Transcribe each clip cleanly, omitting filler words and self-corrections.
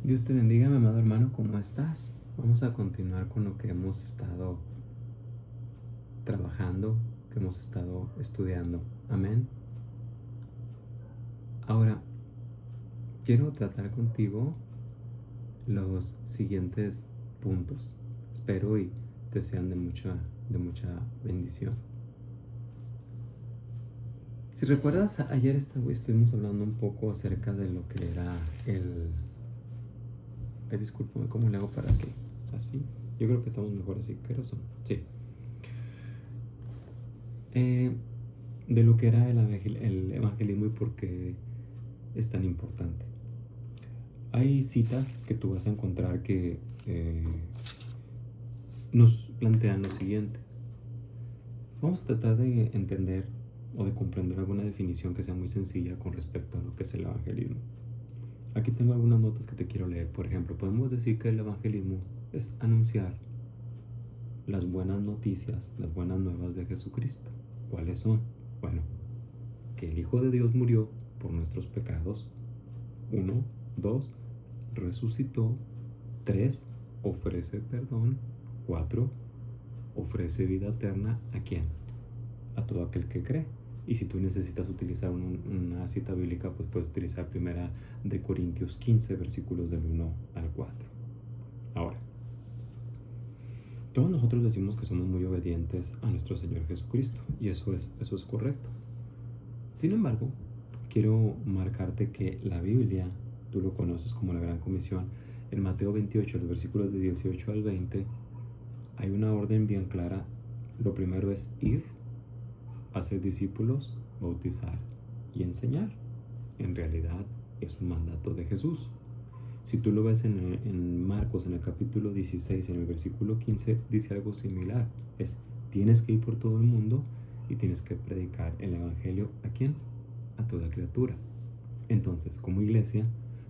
Dios te bendiga, mi amado hermano, ¿cómo estás? Vamos a continuar con lo que hemos estado trabajando, que hemos estado estudiando. Amén. Ahora, quiero tratar contigo los siguientes puntos. Espero y te sean de mucha bendición. Si recuerdas, ayer estuvimos hablando un poco acerca de lo que era el... discúlpame, ¿cómo le hago para qué? ¿Así? Yo creo que estamos mejor así. ¿Qué razón? Sí. De lo que era el evangelismo y por qué es tan importante. Hay citas que tú vas a encontrar que nos plantean lo siguiente. Vamos a tratar de entender o de comprender alguna definición que sea muy sencilla con respecto a lo que es el evangelismo. Aquí tengo algunas notas que te quiero leer. Por ejemplo, podemos decir que el evangelismo es anunciar las buenas noticias, las buenas nuevas de Jesucristo. ¿Cuáles son? Bueno, que el Hijo de Dios murió por nuestros pecados. 1, 2, resucitó. 3, ofrece perdón. 4, ofrece vida eterna. ¿A quién? A todo aquel que cree. Y si tú necesitas utilizar una cita bíblica, pues puedes utilizar 1 Corintios 15, versículos del 1 al 4. Ahora, todos nosotros decimos que somos muy obedientes a nuestro Señor Jesucristo, y eso es correcto. Sin embargo, quiero marcarte que la Biblia, tú lo conoces como la Gran Comisión, en Mateo 28, los versículos de 18 al 20, hay una orden bien clara. Lo primero es ir, hacer discípulos, bautizar y enseñar. En realidad es un mandato de Jesús. Si tú lo ves en Marcos, en el capítulo 16, en el versículo 15, dice algo similar. Tienes que ir por todo el mundo y tienes que predicar el evangelio. ¿A quién? A toda criatura. Entonces, como iglesia,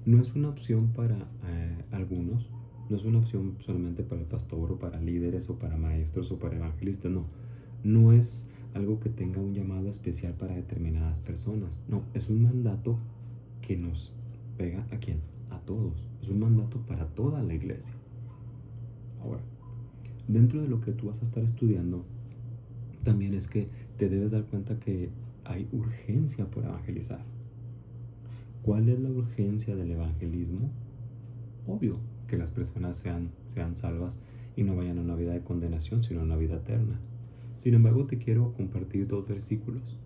no es una opción para algunos, no es una opción solamente para el pastor o para líderes o para maestros o para evangelistas, no es algo que tenga un llamado especial para determinadas personas, no, es un mandato que nos pega ¿a quién? A todos, es un mandato para toda la iglesia. Ahora, dentro de lo que tú vas a estar estudiando, también es que te debes dar cuenta que hay urgencia por evangelizar. ¿Cuál es la urgencia del evangelismo? Obvio, que las personas sean salvas y no vayan a una vida de condenación, sino a una vida eterna. Sin embargo, te quiero compartir 2 versículos.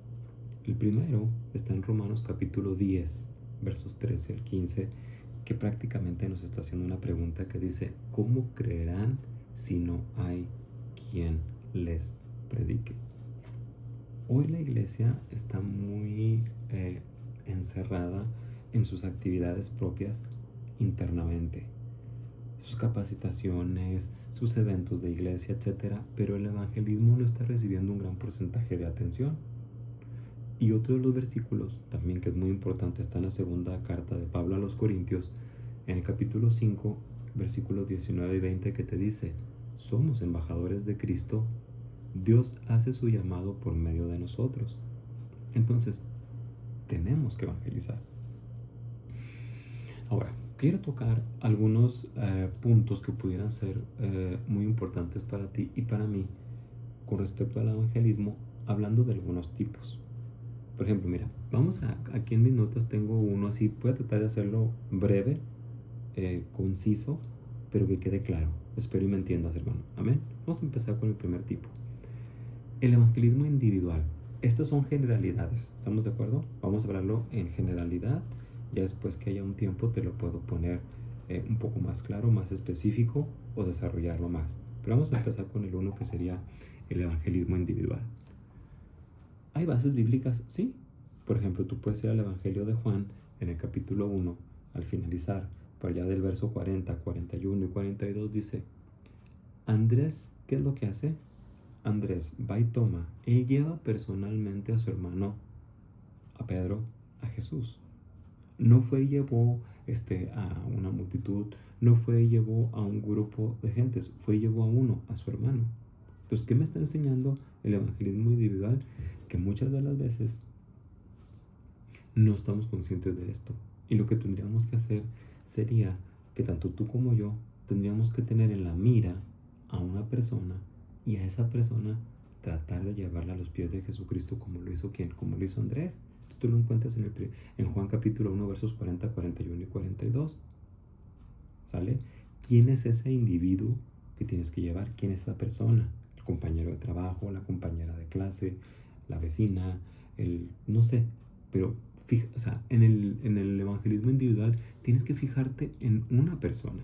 El primero está en Romanos capítulo 10, versos 13 al 15, que prácticamente nos está haciendo una pregunta que dice: ¿cómo creerán si no hay quien les predique? Hoy la iglesia está muy encerrada en sus actividades propias internamente, sus capacitaciones, sus eventos de iglesia, etc. Pero el evangelismo no está recibiendo un gran porcentaje de atención. Y otro de los versículos también que es muy importante está en la segunda carta de Pablo a los Corintios, en el capítulo 5, versículos 19 y 20, que te dice: somos embajadores de Cristo, Dios hace su llamado por medio de nosotros. Entonces, tenemos que evangelizar. Ahora, quiero tocar algunos puntos que pudieran ser muy importantes para ti y para mí con respecto al evangelismo, hablando de algunos tipos. Por ejemplo, mira, aquí en mis notas tengo uno así, voy a tratar de hacerlo breve, conciso, pero que quede claro. Espero y me entiendas, hermano. Amén. Vamos a empezar con el primer tipo. El evangelismo individual. Estas son generalidades, ¿estamos de acuerdo? Vamos a hablarlo en generalidad. Ya después que haya un tiempo te lo puedo poner un poco más claro, más específico, o desarrollarlo más. Pero vamos a empezar con el uno, que sería el evangelismo individual. ¿Hay bases bíblicas? Sí. Por ejemplo, tú puedes ir al Evangelio de Juan en el capítulo 1, al finalizar, por allá del verso 40, 41 y 42, dice: Andrés, ¿qué es lo que hace? Andrés va y toma, él lleva personalmente a su hermano, a Pedro, a Jesús. No fue y llevó a una multitud, no fue y llevó a un grupo de gentes, fue y llevó a uno, a su hermano. Entonces, ¿qué me está enseñando el evangelismo individual? Que muchas de las veces no estamos conscientes de esto. Y lo que tendríamos que hacer sería que tanto tú como yo tendríamos que tener en la mira a una persona y a esa persona tratar de llevarla a los pies de Jesucristo como lo hizo ¿quién? Como lo hizo Andrés. Tú lo encuentras en Juan capítulo 1 versos 40, 41 y 42. ¿Sale? ¿Quién es ese individuo que tienes que llevar? ¿Quién es esa persona? El compañero de trabajo, la compañera de clase, la vecina, no sé, pero o sea, en el evangelismo individual tienes que fijarte en una persona.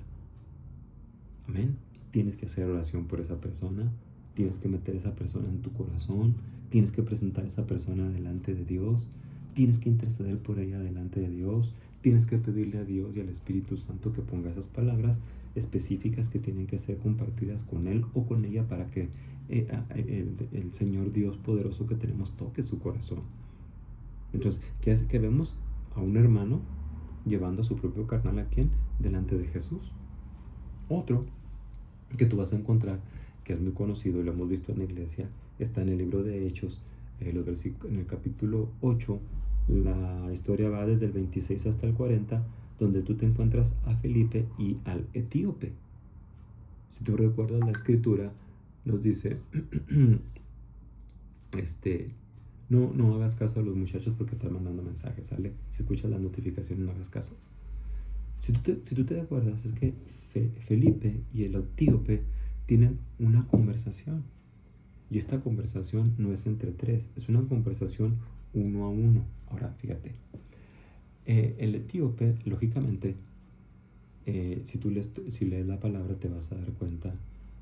Amén. Tienes que hacer oración por esa persona, tienes que meter a esa persona en tu corazón, tienes que presentar a esa persona delante de Dios, tienes que interceder por ella delante de Dios, tienes que pedirle a Dios y al Espíritu Santo que ponga esas palabras específicas que tienen que ser compartidas con Él o con ella para que el Señor Dios poderoso que tenemos toque su corazón. Entonces, ¿qué hace? Que vemos a un hermano llevando a su propio carnal, ¿a quién? Delante de Jesús. Otro que tú vas a encontrar, que es muy conocido y lo hemos visto en la iglesia, está en el libro de Hechos, en el capítulo 8, la historia va desde el 26 hasta el 40, donde tú te encuentras a Felipe y al etíope. Si tú recuerdas la escritura, nos dice, no hagas caso a los muchachos porque están mandando mensajes, ¿sale? Si escuchas las notificaciones, no hagas caso. Si tú te acuerdas, es que Felipe y el etíope tienen una conversación. Y esta conversación no es entre tres, es una conversación uno a uno. Ahora, fíjate. El etíope, lógicamente, si lees la palabra te vas a dar cuenta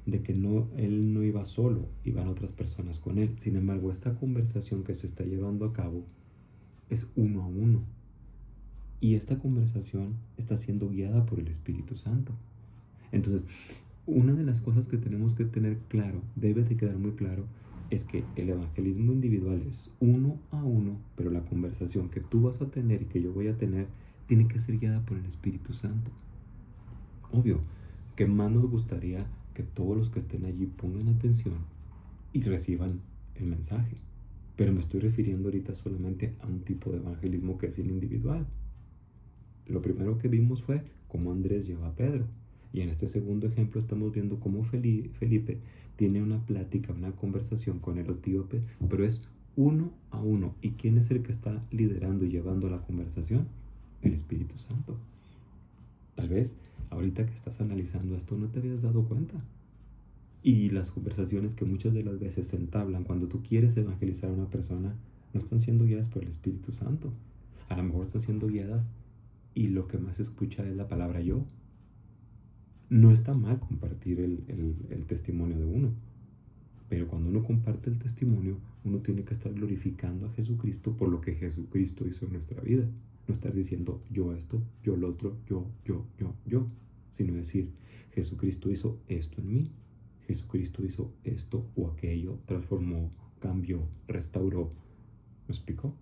de que él no iba solo, iban otras personas con él. Sin embargo, esta conversación que se está llevando a cabo es uno a uno. Y esta conversación está siendo guiada por el Espíritu Santo. Entonces, una de las cosas que tenemos que tener claro, debe de quedar muy claro, es que el evangelismo individual es uno a uno, pero la conversación que tú vas a tener y que yo voy a tener tiene que ser guiada por el Espíritu Santo. Obvio, que más nos gustaría que todos los que estén allí pongan atención y reciban el mensaje. Pero me estoy refiriendo ahorita solamente a un tipo de evangelismo que es el individual. Lo primero que vimos fue cómo Andrés lleva a Pedro. Y en este segundo ejemplo estamos viendo cómo Felipe tiene una plática, una conversación con el etíope, pero es uno a uno. ¿Y quién es el que está liderando y llevando la conversación? El Espíritu Santo. Tal vez ahorita que estás analizando esto no te habías dado cuenta. Y las conversaciones que muchas de las veces se entablan cuando tú quieres evangelizar a una persona no están siendo guiadas por el Espíritu Santo. A lo mejor están siendo guiadas y lo que más se escucha es la palabra yo. No está mal compartir el testimonio de uno, pero cuando uno comparte el testimonio, uno tiene que estar glorificando a Jesucristo por lo que Jesucristo hizo en nuestra vida. No estar diciendo yo esto, yo lo otro, yo, sino decir Jesucristo hizo esto en mí, Jesucristo hizo esto o aquello, transformó, cambió, restauró. ¿Me explico?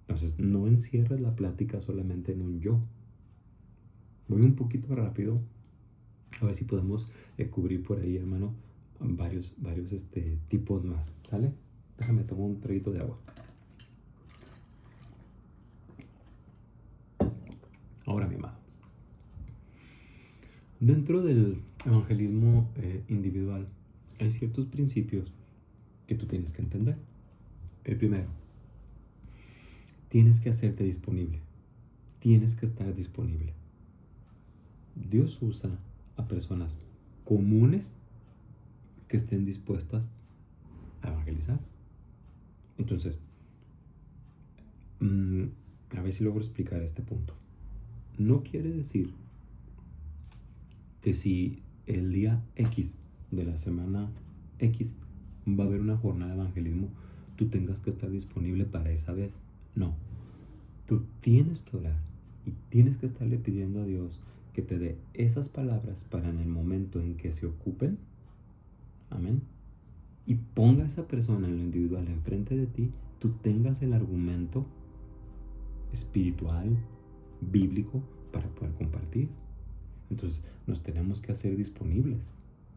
Entonces, no encierres la plática solamente en un yo. Voy un poquito rápido, a ver si podemos cubrir por ahí, hermano, varios tipos más, ¿sale? Déjame tomar un traguito de agua. Ahora, mi amado, dentro del evangelismo individual hay ciertos principios que tú tienes que entender. El primero, tienes que hacerte disponible. Tienes que estar disponible. Dios usa a personas comunes que estén dispuestas a evangelizar. Entonces, a ver si logro explicar este punto. No quiere decir que si el día X de la semana X va a haber una jornada de evangelismo, tú tengas que estar disponible para esa vez. No. Tú tienes que orar y tienes que estarle pidiendo a Dios que te dé esas palabras para en el momento en que se ocupen, amén, y ponga a esa persona en lo individual enfrente de ti, tú tengas el argumento espiritual, bíblico, para poder compartir. Entonces nos tenemos que hacer disponibles.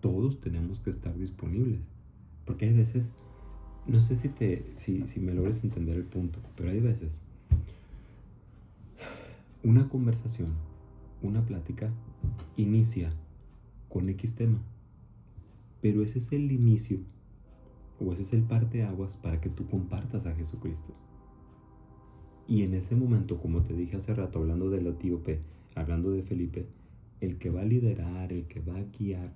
Todos tenemos que estar disponibles. Porque hay veces, no sé si me logres entender el punto, pero hay veces una conversación una plática inicia con X tema, pero ese es el inicio o ese es el parteaguas para que tú compartas a Jesucristo. Y en ese momento, como te dije hace rato, hablando del etíope, hablando de Felipe, el que va a liderar, el que va a guiar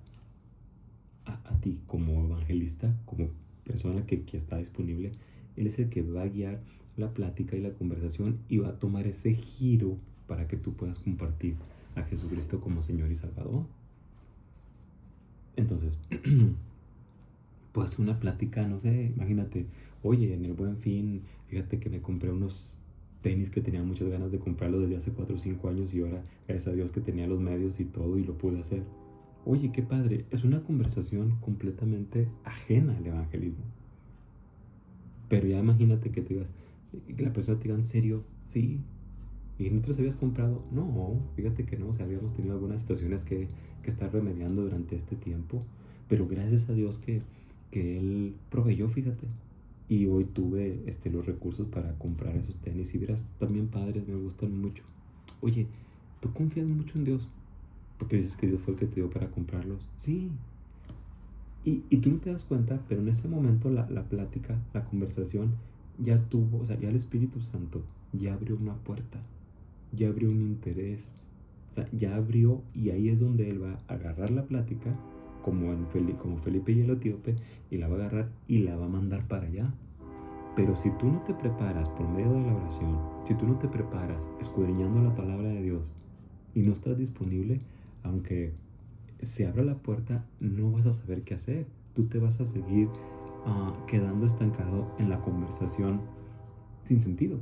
a ti como evangelista, como persona que está disponible, él es el que va a guiar la plática y la conversación y va a tomar ese giro para que tú puedas compartir a Jesucristo como Señor y Salvador. Entonces, puede ser una plática, no sé, imagínate, oye, en el Buen Fin, fíjate que me compré unos tenis que tenía muchas ganas de comprarlo desde hace 4 o 5 años y ahora, gracias a Dios que tenía los medios y todo y lo pude hacer. Oye, qué padre, es una conversación completamente ajena al evangelismo. Pero ya imagínate que te digas, que la persona te diga, ¿en serio? Sí. ¿Y no te los habías comprado? No, fíjate que no, o sea, habíamos tenido algunas situaciones que estar remediando durante este tiempo, pero gracias a Dios que Él proveyó, fíjate. Y hoy tuve los recursos para comprar esos tenis y verás, también padres, me gustan mucho. Oye, ¿tú confías mucho en Dios? Porque dices que Dios fue el que te dio para comprarlos. Sí. Y tú no te das cuenta, pero en ese momento la plática, la conversación, ya tuvo, o sea, ya el Espíritu Santo ya abrió una puerta, ya abrió un interés, o sea, ya abrió y ahí es donde Él va a agarrar la plática, como Felipe y el etíope, y la va a agarrar y la va a mandar para allá. Pero si tú no te preparas por medio de la oración, si tú no te preparas escudriñando la palabra de Dios y no estás disponible, aunque se abra la puerta, no vas a saber qué hacer. Tú te vas a seguir quedando estancado en la conversación sin sentido.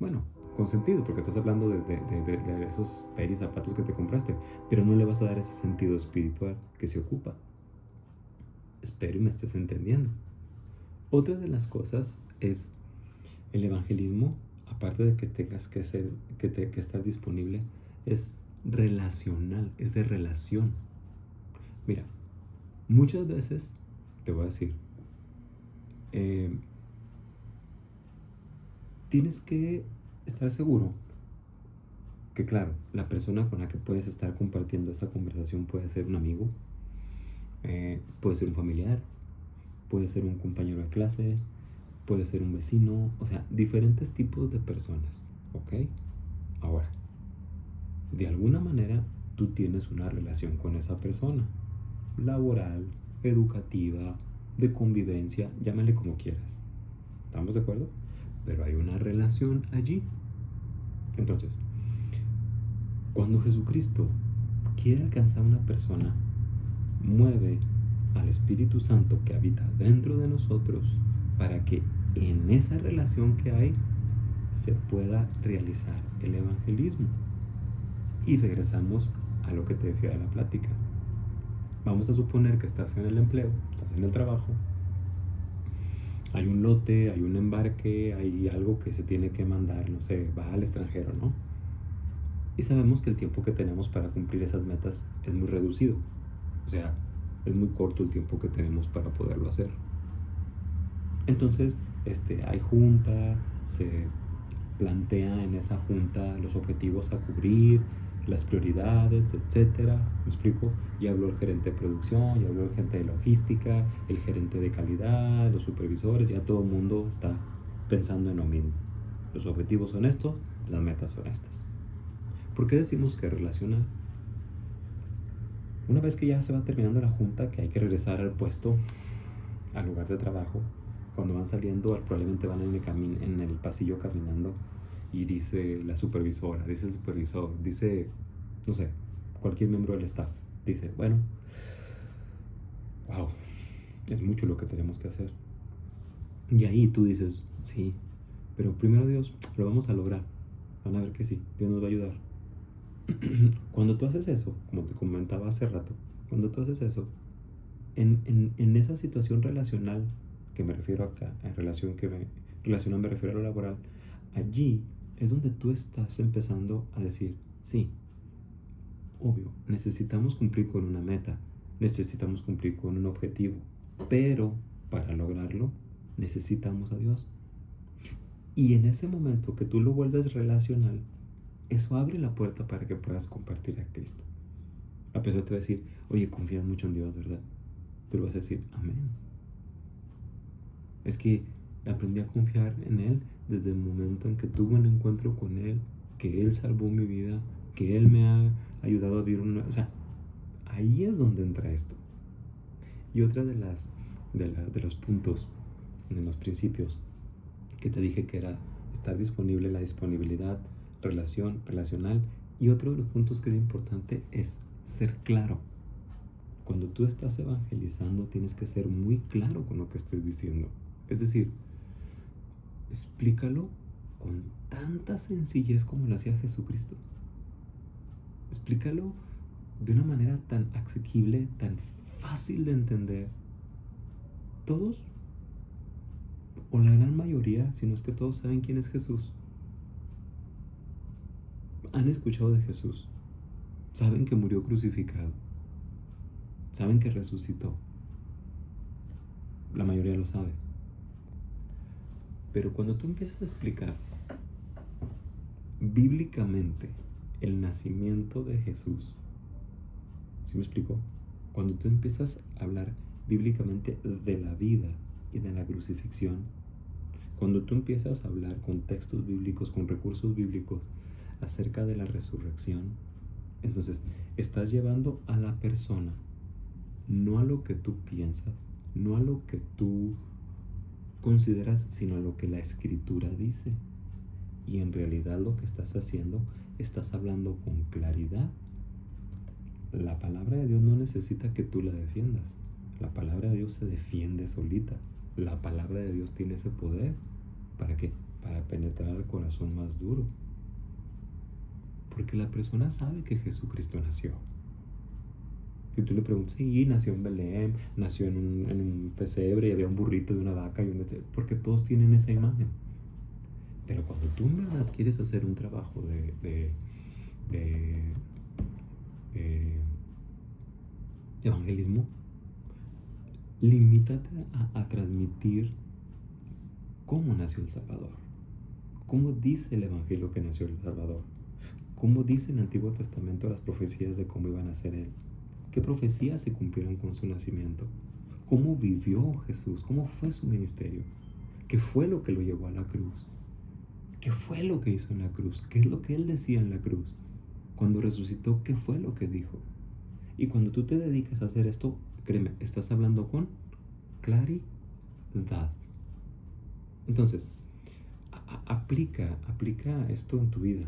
Bueno, con sentido, porque estás hablando de esos tenis zapatos que te compraste, pero no le vas a dar ese sentido espiritual que se ocupa. Espero y me estés entendiendo. Otra de las cosas es el evangelismo, aparte de que tengas que ser, que estar disponible, es relacional, es de relación. Mira, muchas veces, te voy a decir, tienes que estar seguro que, claro, la persona con la que puedes estar compartiendo esa conversación puede ser un amigo, puede ser un familiar, puede ser un compañero de clase, puede ser un vecino, o sea, diferentes tipos de personas, ¿ok? Ahora, de alguna manera tú tienes una relación con esa persona, laboral, educativa, de convivencia, llámale como quieras. ¿Estamos de acuerdo? Pero hay una relación allí. Entonces, cuando Jesucristo quiere alcanzar a una persona, mueve al Espíritu Santo que habita dentro de nosotros para que en esa relación que hay se pueda realizar el evangelismo. Y regresamos a lo que te decía de la plática. Vamos a suponer que estás en el empleo, estás en el trabajo, hay un lote, hay un embarque, hay algo que se tiene que mandar, no sé, va al extranjero, ¿no? Y sabemos que el tiempo que tenemos para cumplir esas metas es muy reducido. O sea, es muy corto el tiempo que tenemos para poderlo hacer. Entonces, hay junta, se plantea en esa junta los objetivos a cubrir, las prioridades, etcétera. ¿Me explico? Ya habló el gerente de producción, ya habló el gerente de logística, el gerente de calidad, los supervisores, ya todo el mundo está pensando en lo mismo. Los objetivos son estos, las metas son estas. ¿Por qué decimos que relacional? Una vez que ya se va terminando la junta, que hay que regresar al puesto, al lugar de trabajo, cuando van saliendo, probablemente van en el pasillo caminando y dice la supervisora, dice el supervisor, dice, no sé, cualquier miembro del staff, dice, bueno, wow, es mucho lo que tenemos que hacer. Y ahí tú dices, sí, pero primero Dios, lo vamos a lograr. Van a ver que sí, Dios nos va a ayudar. Cuando tú haces eso, como te comentaba hace rato, cuando tú haces eso, en esa situación relacional que me refiero acá, en relación relacional me refiero a lo laboral, allí es donde tú estás empezando a decir, sí, obvio, necesitamos cumplir con una meta, necesitamos cumplir con un objetivo, pero para lograrlo necesitamos a Dios. Y en ese momento que tú lo vuelves relacional, eso abre la puerta para que puedas compartir a Cristo. La persona te va a decir, oye, confías mucho en Dios, ¿verdad? Tú le vas a decir, amén. Es que aprendí a confiar en Él desde el momento en que tuve un encuentro con Él, que Él salvó mi vida, que Él me ha ayudado a vivir una... O sea, ahí es donde entra esto. Y otra de los puntos, de los principios que te dije que era estar disponible, la disponibilidad, relacional. Y otro de los puntos que es importante es ser claro. Cuando tú estás evangelizando, tienes que ser muy claro con lo que estés diciendo. Es decir, explícalo con tanta sencillez como lo hacía Jesucristo. Explícalo de una manera tan asequible, tan fácil de entender. Todos, o la gran mayoría, si no es que todos, saben quién es Jesús. Han escuchado de Jesús. Saben que murió crucificado. Saben que resucitó. La mayoría lo sabe. Pero cuando tú empiezas a explicar bíblicamente el nacimiento de Jesús, ¿sí me explico? Cuando tú empiezas a hablar bíblicamente de la vida y de la crucifixión, cuando tú empiezas a hablar con textos bíblicos, con recursos bíblicos acerca de la resurrección, entonces estás llevando a la persona no a lo que tú piensas, no a lo que tú consideras, sino a lo que la Escritura dice. Y en realidad lo que estás haciendo, estás hablando con claridad. La palabra de Dios no necesita que tú la defiendas. La palabra de Dios se defiende solita. La palabra de Dios tiene ese poder. ¿Para qué? Para penetrar el corazón más duro. Porque la persona sabe que Jesucristo nació. Y tú le preguntas, sí, nació en Belén, nació en un pesebre y había un burrito y una vaca, porque todos tienen esa imagen. Pero cuando tú en verdad quieres hacer un trabajo de evangelismo, limítate a transmitir cómo nació el Salvador, cómo dice el Evangelio que nació el Salvador, cómo dice el Antiguo Testamento las profecías de cómo iban a ser Él, qué profecías se cumplieron con su nacimiento, cómo vivió Jesús, cómo fue su ministerio, qué fue lo que lo llevó a la cruz, qué fue lo que hizo en la cruz, qué es lo que Él decía en la cruz, cuando resucitó, qué fue lo que dijo. Y cuando tú te dedicas a hacer esto, créeme, estás hablando con claridad. Entonces, aplica esto en tu vida.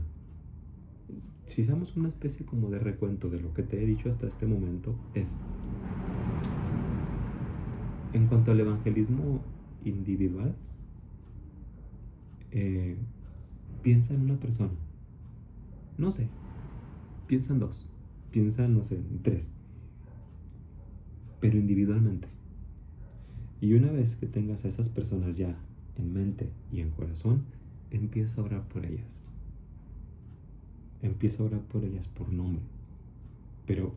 Si hacemos una especie como de recuento de lo que te he dicho hasta este momento, es en cuanto al evangelismo individual, piensa en una persona. No sé, piensa en dos, piensa, no sé, en tres, pero individualmente. Y una vez que tengas a esas personas ya en mente y en corazón, empieza a orar por ellas. Empieza a orar por ellas por nombre. Pero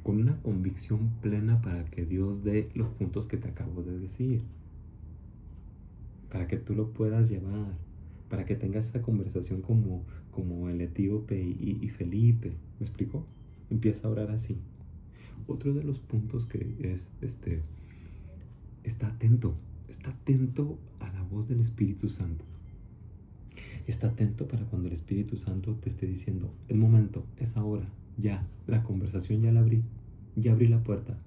con una convicción plena para que Dios dé los puntos que te acabo de decir. Para que tú lo puedas llevar. Para que tengas esa conversación como el etíope y Felipe. ¿Me explico? Empieza a orar así. Otro de los puntos que es, está atento a la voz del Espíritu Santo. Está atento para cuando el Espíritu Santo te esté diciendo, es momento, es ahora, ya, la conversación ya la abrí, ya abrí la puerta,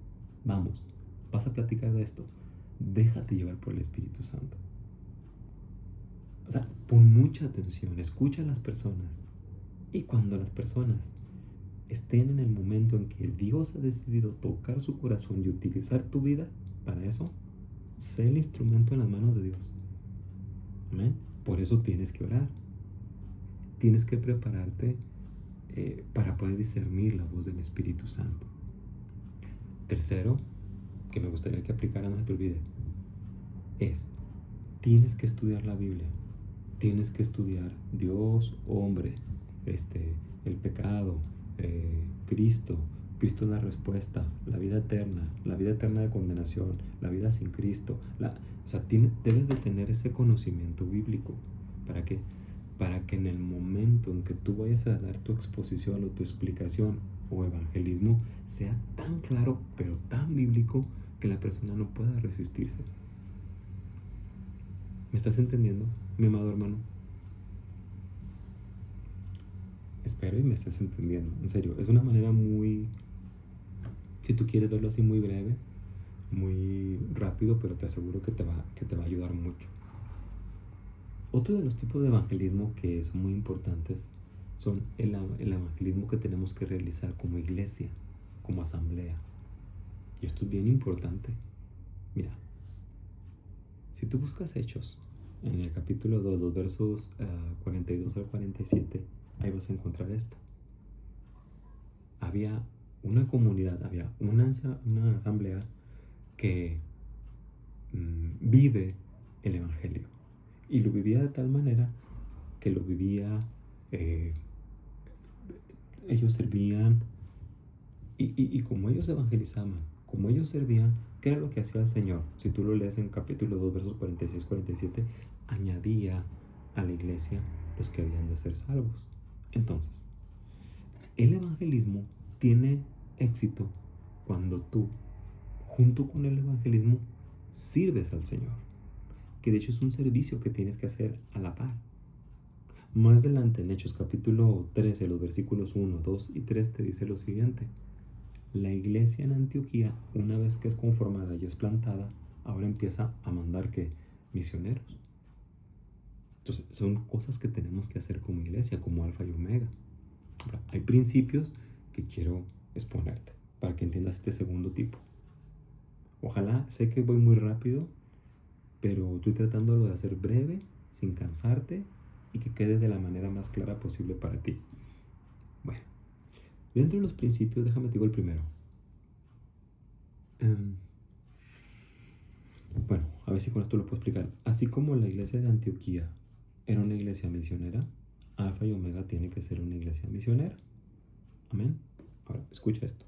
vamos, vas a platicar de esto, déjate llevar por el Espíritu Santo. O sea, pon mucha atención, escucha a las personas. Y cuando las personas estén en el momento en que Dios ha decidido tocar su corazón y utilizar tu vida para eso, sé el instrumento en las manos de Dios. Amén. Por eso tienes que orar. Tienes que prepararte para poder discernir la voz del Espíritu Santo. Tercero, que me gustaría que aplicara no se te olvide, es, tienes que estudiar la Biblia. Tienes que estudiar Dios, hombre, el pecado, Cristo. Cristo es la respuesta, la vida eterna de condenación, la vida sin Cristo. O sea, debes de tener ese conocimiento bíblico. ¿Para qué? para que en el momento en que tú vayas a dar tu exposición o tu explicación o evangelismo sea tan claro, pero tan bíblico, que la persona no pueda resistirse. ¿Me estás entendiendo, mi amado hermano? Espero y me estés entendiendo. En serio, es una manera muy, si tú quieres verlo así, muy breve, muy rápido, pero te aseguro que te va a ayudar mucho. Otro de los tipos de evangelismo que son muy importantes son el evangelismo que tenemos que realizar como iglesia, como asamblea. Y esto es bien importante. Mira, si tú buscas Hechos, en el capítulo 2, los versos 42 al 47, ahí vas a encontrar esto. Había una comunidad, había una asamblea que vive el Evangelio. Y lo vivía de tal manera que lo vivía, eh, ellos servían, y como ellos evangelizaban, como ellos servían, ¿qué era lo que hacía el Señor? Si tú lo lees en capítulo 2, versos 46-47, añadía a la iglesia los que habían de ser salvos. Entonces, el evangelismo tiene éxito cuando tú, junto con el evangelismo, sirves al Señor, que de hecho es un servicio que tienes que hacer a la par. Más adelante en Hechos capítulo 13, los versículos 1, 2 y 3 te dice lo siguiente. La iglesia en Antioquía, una vez que es conformada y es plantada, ahora empieza a mandar que misioneros. Entonces son cosas que tenemos que hacer como iglesia, como alfa y omega. Ahora, hay principios que quiero exponerte para que entiendas este segundo tipo. Ojalá, sé que voy muy rápido, pero estoy tratándolo de hacer breve, sin cansarte y que quede de la manera más clara posible para ti. Bueno, dentro de los principios, déjame te digo el primero. Bueno, a ver si con esto lo puedo explicar. Así como la iglesia de Antioquía era una iglesia misionera, Alfa y Omega tiene que ser una iglesia misionera. Amén. Ahora, escucha esto.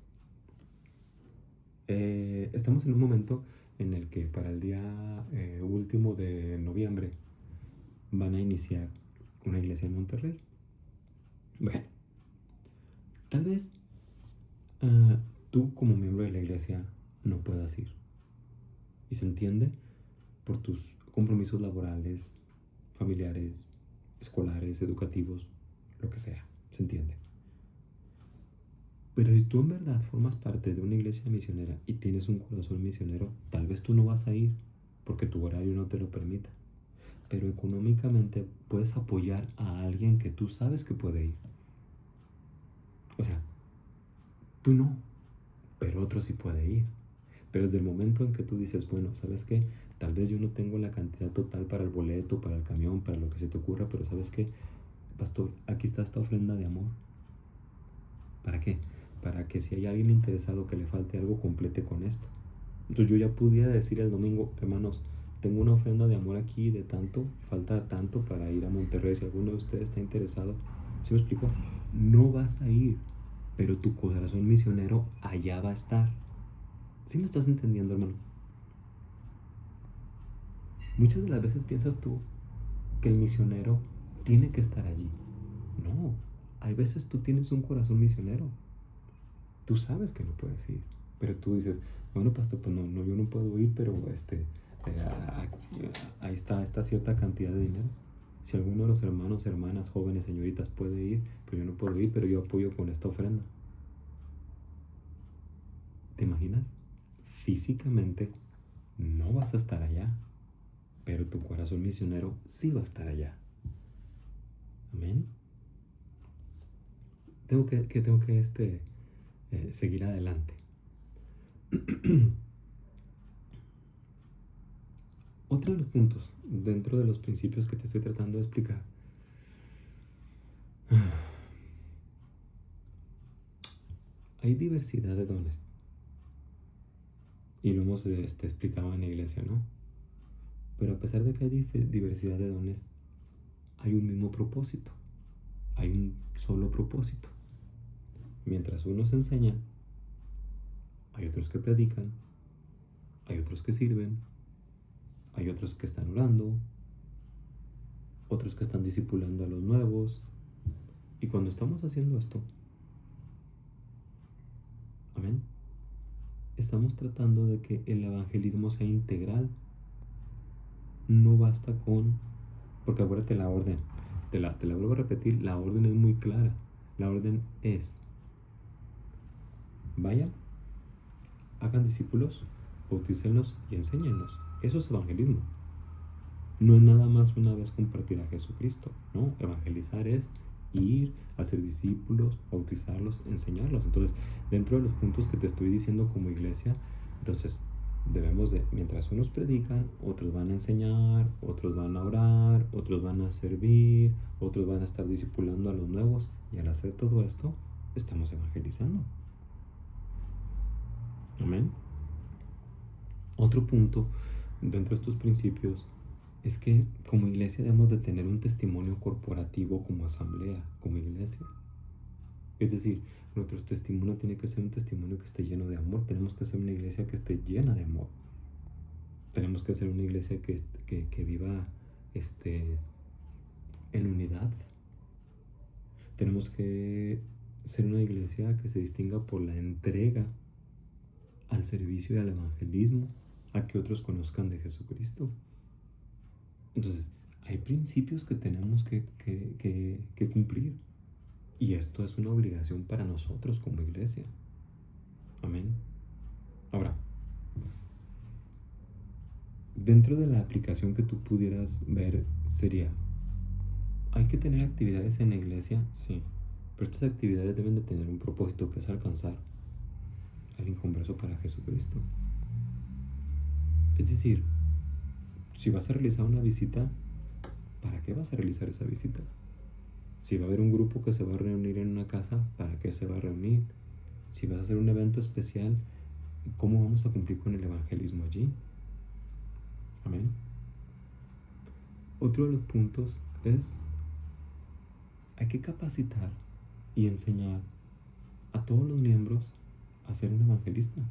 Estamos en un momento en el que para el día último de noviembre van a iniciar una iglesia en Monterrey. Bueno, tal vez tú como miembro de la iglesia no puedas ir. Y se entiende por tus compromisos laborales, familiares, escolares, educativos, lo que sea, se entiende. Pero si tú en verdad formas parte de una iglesia misionera y tienes un corazón misionero, tal vez tú no vas a ir porque tu horario no te lo permita. Pero económicamente puedes apoyar a alguien que tú sabes que puede ir. O sea, tú no, pero otro sí puede ir. Pero desde el momento en que tú dices, bueno, ¿sabes qué? Tal vez yo no tengo la cantidad total para el boleto, para el camión, para lo que se te ocurra, pero ¿sabes qué? Pastor, aquí está esta ofrenda de amor. ¿Para qué? Para que si hay alguien interesado que le falte algo, complete con esto. Entonces yo ya pudiera decir el domingo, hermanos, tengo una ofrenda de amor aquí de tanto, falta tanto para ir a Monterrey. Si alguno de ustedes está interesado, ¿sí me explico? No vas a ir, pero tu corazón misionero allá va a estar. ¿Sí me estás entendiendo, hermano? Muchas de las veces piensas tú que el misionero tiene que estar allí. No, hay veces tú tienes un corazón misionero. Tú sabes que no puedes ir, pero tú dices, bueno, pastor, pues no, yo no puedo ir, pero ahí está esta cierta cantidad de dinero. Si alguno de los hermanos, hermanas, jóvenes, señoritas puede ir, pues yo no puedo ir, pero yo apoyo con esta ofrenda. ¿Te imaginas? Físicamente no vas a estar allá, pero tu corazón misionero sí va a estar allá. Amén. Tengo que seguir adelante. Otro de los puntos dentro de los principios que te estoy tratando de explicar. Hay diversidad de dones. Y lo hemos explicado en la iglesia, ¿no? Pero a pesar de que hay diversidad de dones, hay un mismo propósito. Hay un solo propósito. Mientras unos enseñan, hay otros que predican, hay otros que sirven, hay otros que están orando, otros que están discipulando a los nuevos. Y cuando estamos haciendo esto, amén, estamos tratando de que el evangelismo sea integral. No basta con, porque acuérdate la orden, te la vuelvo a repetir, la orden es muy clara. La orden es, vayan, hagan discípulos, bautícenlos y enséñenlos. Eso es evangelismo. No es nada más una vez compartir a Jesucristo, no, evangelizar es ir, hacer discípulos, bautizarlos, enseñarlos. Entonces, dentro de los puntos que te estoy diciendo como iglesia, entonces debemos de, mientras unos predican, otros van a enseñar, otros van a orar, otros van a servir, otros van a estar discipulando a los nuevos, y al hacer todo esto, estamos evangelizando. Amén. Otro punto dentro de estos principios es que como iglesia debemos de tener un testimonio corporativo como asamblea, como iglesia. Es decir, nuestro testimonio tiene que ser un testimonio que esté lleno de amor. Tenemos que ser una iglesia que esté llena de amor. Tenemos que ser una iglesia que viva en unidad. Tenemos que ser una iglesia que se distinga por la entrega al servicio y al evangelismo, a que otros conozcan de Jesucristo. Entonces, hay principios que tenemos que cumplir. Y esto es una obligación para nosotros como iglesia. Amén. Ahora, dentro de la aplicación que tú pudieras ver sería, ¿hay que tener actividades en la iglesia? Sí. Pero estas actividades deben de tener un propósito, que es alcanzar al inconverso para Jesucristo. Es decir, si vas a realizar una visita, ¿para qué vas a realizar esa visita? Si va a haber un grupo que se va a reunir en una casa, ¿para qué se va a reunir? Si vas a hacer un evento especial, ¿cómo vamos a cumplir con el evangelismo allí? Amén. Otro de los puntos es, hay que capacitar y enseñar a todos los miembros a ser un evangelista.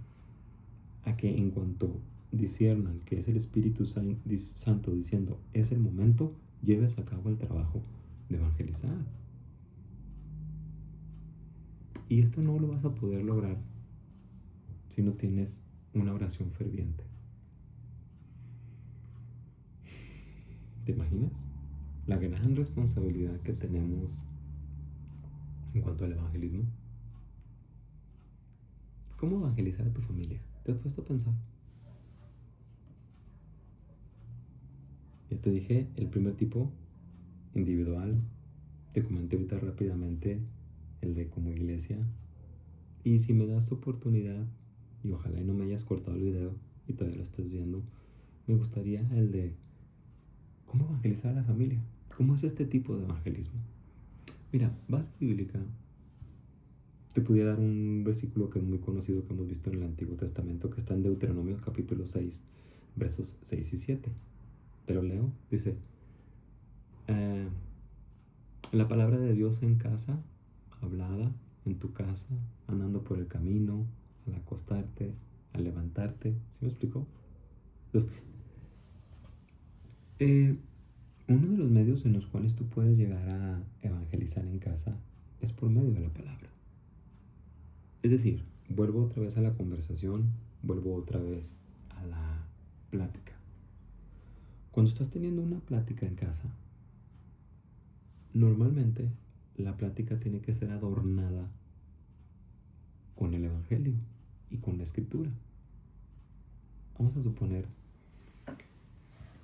A que en cuanto disciernan que es el Espíritu Santo diciendo, es el momento, lleves a cabo el trabajo de evangelizar. Y esto no lo vas a poder lograr si no tienes una oración ferviente. ¿Te imaginas? La gran responsabilidad que tenemos en cuanto al evangelismo. ¿Cómo evangelizar a tu familia? ¿Te has puesto a pensar? Ya te dije, el primer tipo, individual. Te comenté ahorita rápidamente el de como iglesia. Y si me das oportunidad, y ojalá y no me hayas cortado el video y todavía lo estés viendo, me gustaría el de cómo evangelizar a la familia. ¿Cómo es este tipo de evangelismo? Mira, base bíblica. Te pudiera dar un versículo que es muy conocido, que hemos visto en el Antiguo Testamento, que está en Deuteronomio capítulo 6, versos 6 y 7. Te lo leo. Dice, la palabra de Dios en casa, hablada en tu casa, andando por el camino, al acostarte, al levantarte. ¿Sí me explicó? Entonces, uno de los medios en los cuales tú puedes llegar a evangelizar en casa es por medio de la palabra. Es decir, vuelvo otra vez a la conversación, vuelvo otra vez a la plática. Cuando estás teniendo una plática en casa, normalmente la plática tiene que ser adornada con el evangelio y con la escritura. Vamos a suponer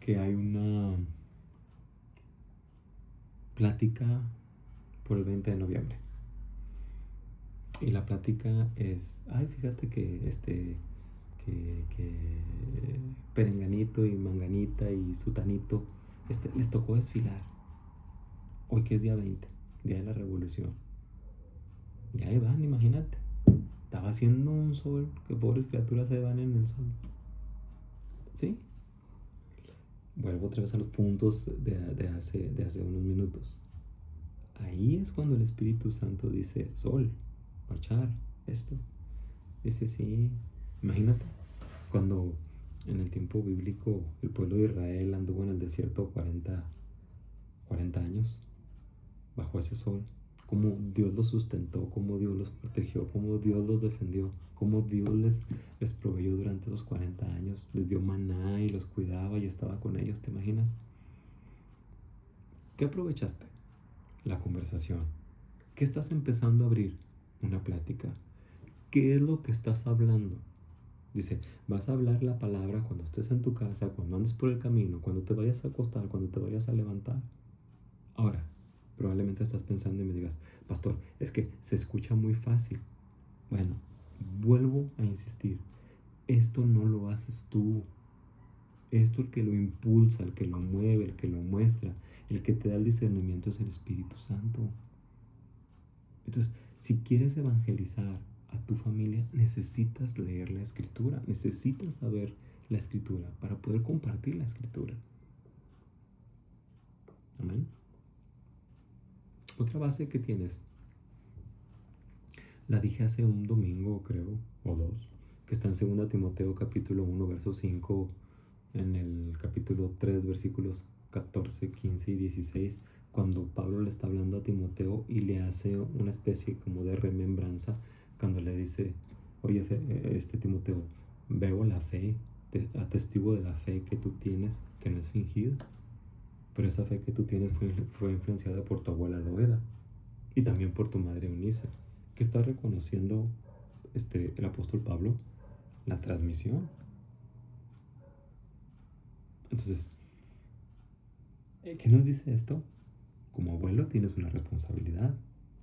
que hay una plática por el 20 de noviembre. Y la plática es, ay, fíjate que que Perenganito y Manganita y Sutanito les tocó desfilar. Hoy que es día 20, día de la revolución. Y ahí van, imagínate. Estaba haciendo un sol, que pobres criaturas ahí van en el sol. ¿Sí? Vuelvo otra vez a los puntos de hace unos minutos. Ahí es cuando el Espíritu Santo dice, sol, marchar, esto. Dice, sí, imagínate, cuando en el tiempo bíblico el pueblo de Israel anduvo en el desierto 40 40 años bajo ese sol, cómo Dios los sustentó, cómo Dios los protegió, cómo Dios los defendió, cómo Dios les proveyó durante los 40 años, les dio maná y los cuidaba y estaba con ellos, ¿te imaginas? ¿Qué aprovechaste? La conversación. ¿Qué estás empezando a abrir? Una plática. ¿Qué es lo que estás hablando? Dice, vas a hablar la palabra cuando estés en tu casa, cuando andes por el camino, cuando te vayas a acostar, cuando te vayas a levantar. Ahora, probablemente estás pensando y me digas, pastor, es que se escucha muy fácil. Bueno, vuelvo a insistir, esto no lo haces tú. Esto el que lo impulsa, el que lo mueve, el que lo muestra, el que te da el discernimiento es el Espíritu Santo. Entonces, si quieres evangelizar a tu familia, necesitas leer la Escritura, necesitas saber la Escritura para poder compartir la Escritura. Amén. Otra base que tienes, la dije hace un domingo, creo, o dos, que está en 2 Timoteo capítulo 1, verso 5, en el capítulo 3, versículos 14, 15 y 16, cuando Pablo le está hablando a Timoteo y le hace una especie como de remembranza, cuando le dice, oye, Timoteo, veo la fe, atestigo de la fe que tú tienes, que no es fingida, pero esa fe que tú tienes fue influenciada por tu abuela Loeda y también por tu madre Eunice, que está reconociendo el apóstol Pablo la transmisión. Entonces, ¿qué nos dice esto? Como abuelo tienes una responsabilidad,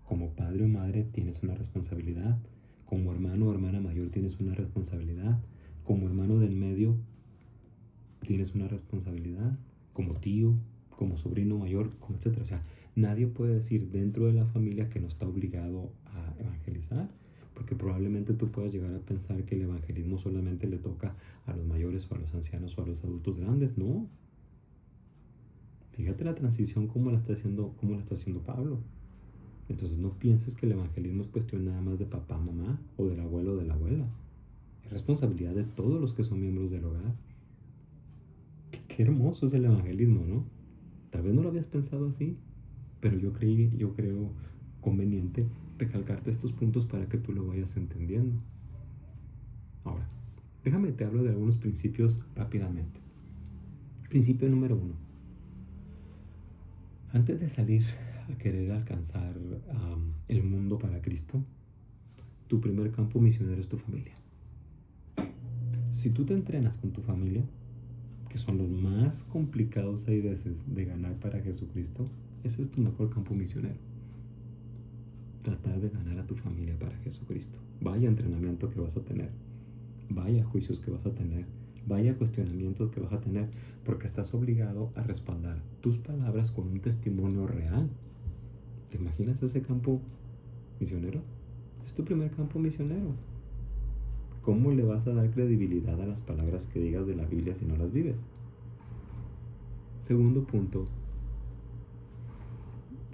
como padre o madre tienes una responsabilidad, como hermano o hermana mayor tienes una responsabilidad, como hermano del medio tienes una responsabilidad, como tío, como sobrino mayor, como etcétera. O sea, nadie puede decir dentro de la familia que no está obligado a evangelizar, porque probablemente tú puedas llegar a pensar que el evangelismo solamente le toca a los mayores o a los ancianos o a los adultos grandes. No. Fíjate la transición cómo la está haciendo Pablo. Entonces no pienses que el evangelismo es cuestión nada más de papá, mamá, o del abuelo o de la abuela. Es responsabilidad de todos los que son miembros del hogar. Qué hermoso es el evangelismo, ¿no? Tal vez no lo habías pensado así, pero yo creo conveniente recalcarte estos puntos para que tú lo vayas entendiendo. Ahora, déjame te hablo de algunos principios rápidamente. Principio número 1. Antes de salir a querer alcanzar el mundo para Cristo, tu primer campo misionero es tu familia. Si tú te entrenas con tu familia, que son los más complicados hay veces de ganar para Jesucristo, ese es tu mejor campo misionero. Tratar de ganar a tu familia para Jesucristo. Vaya entrenamiento que vas a tener, vaya juicios que vas a tener, vaya cuestionamientos que vas a tener, porque estás obligado a respaldar tus palabras con un testimonio real. ¿Te imaginas ese campo misionero? Es tu primer campo misionero. ¿Cómo le vas a dar credibilidad a las palabras que digas de la Biblia si no las vives? Segundo punto,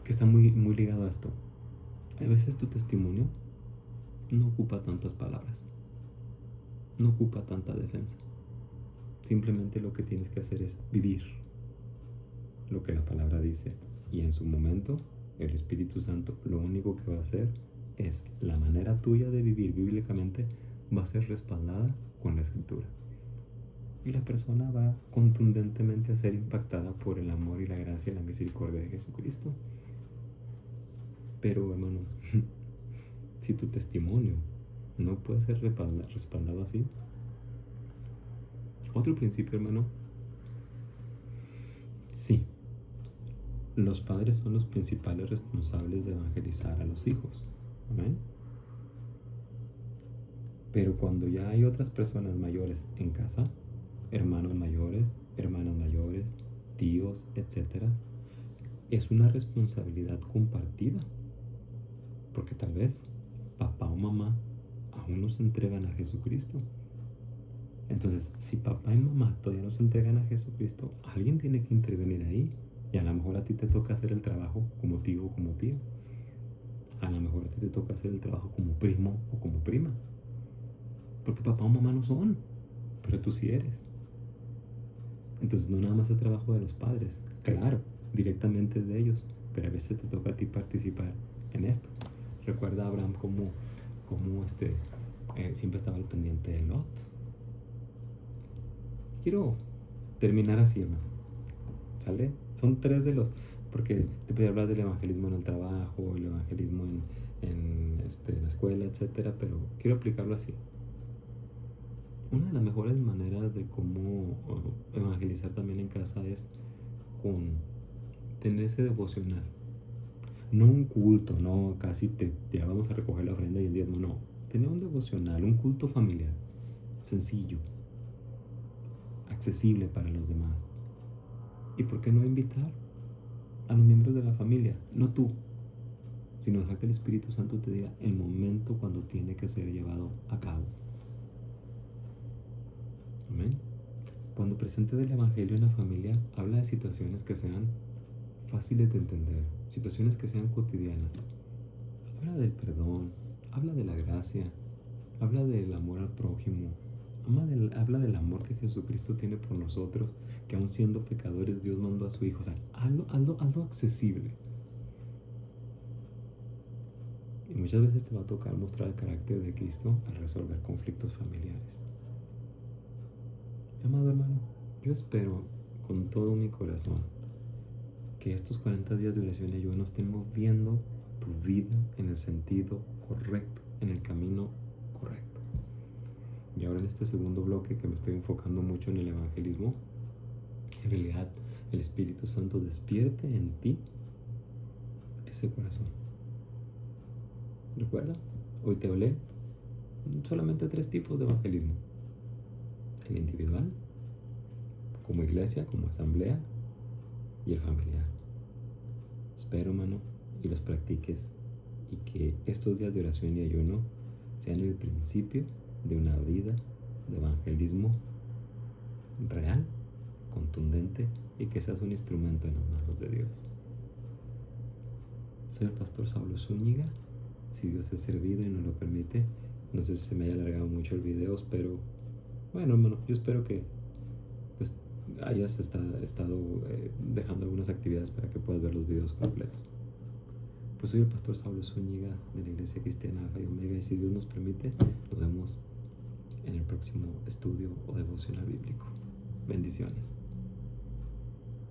que está muy, muy ligado a esto. A veces tu testimonio no ocupa tantas palabras, no ocupa tanta defensa. Simplemente lo que tienes que hacer es vivir lo que la palabra dice. Y en su momento, el Espíritu Santo lo único que va a hacer es la manera tuya de vivir bíblicamente va a ser respaldada con la Escritura. Y la persona va contundentemente a ser impactada por el amor y la gracia y la misericordia de Jesucristo. Pero, hermano, si tu testimonio no puede ser respaldado así. Otro principio, hermano. Sí, los padres son los principales responsables de evangelizar a los hijos. Amén. Pero cuando ya hay otras personas mayores en casa, hermanos mayores, hermanas mayores, tíos, etc., es una responsabilidad compartida. Porque tal vez papá o mamá aún no se entregan a Jesucristo. Entonces, si papá y mamá todavía no se entregan a Jesucristo, alguien tiene que intervenir ahí. Y a lo mejor a ti te toca hacer el trabajo como tío o como tía. A lo mejor a ti te toca hacer el trabajo como primo o como prima. Porque papá o mamá no son, pero tú sí eres. Entonces no nada más es trabajo de los padres. Claro, directamente de ellos, pero a veces te toca a ti participar en esto. Recuerda a Abraham como siempre estaba al pendiente de Lot. Quiero terminar así, hermano. ¿Sale? Son tres de los, porque te podía hablar del evangelismo en el trabajo, el evangelismo en la escuela, etcétera, pero quiero aplicarlo así. Una de las mejores maneras de cómo evangelizar también en casa es con tener ese devocional. No un culto, no casi ya vamos a recoger la ofrenda y el diezmo, no. Tener un devocional, un culto familiar, sencillo, accesible para los demás. ¿Y por qué no invitar a los miembros de la familia? No tú, sino dejar que el Espíritu Santo te diga el momento cuando tiene que ser llevado a cabo. Amén. Cuando presentes el Evangelio en la familia, habla de situaciones que sean fáciles de entender, situaciones que sean cotidianas. Habla del perdón, habla de la gracia, habla del amor al prójimo, habla del amor que Jesucristo tiene por nosotros, que aun siendo pecadores Dios mandó a su Hijo. O sea, hazlo accesible. Y muchas veces te va a tocar mostrar el carácter de Cristo al resolver conflictos familiares. Amado hermano, yo espero con todo mi corazón que estos 40 días de oración y ayuno estén moviendo tu vida en el sentido correcto, en el camino correcto. Y ahora en este segundo bloque que me estoy enfocando mucho en el evangelismo, en realidad el Espíritu Santo despierte en ti ese corazón. ¿Recuerda? Hoy te hablé solamente 3 tipos de evangelismo. El individual, como iglesia, como asamblea, y el familiar. Espero, hermano, y los practiques, y que estos días de oración y ayuno sean el principio de una vida de evangelismo real, contundente, y que seas un instrumento en las manos de Dios. Soy el pastor Saulo Zúñiga. Si Dios te ha servido y nos lo permite, no sé si se me haya alargado mucho el video, pero bueno, hermano, yo espero que pues hayas estado dejando algunas actividades para que puedas ver los videos completos. Pues soy el pastor Saulo Zúñiga de la Iglesia Cristiana Alfa y Omega, y si Dios nos permite, nos vemos en el próximo estudio o devocional bíblico. Bendiciones.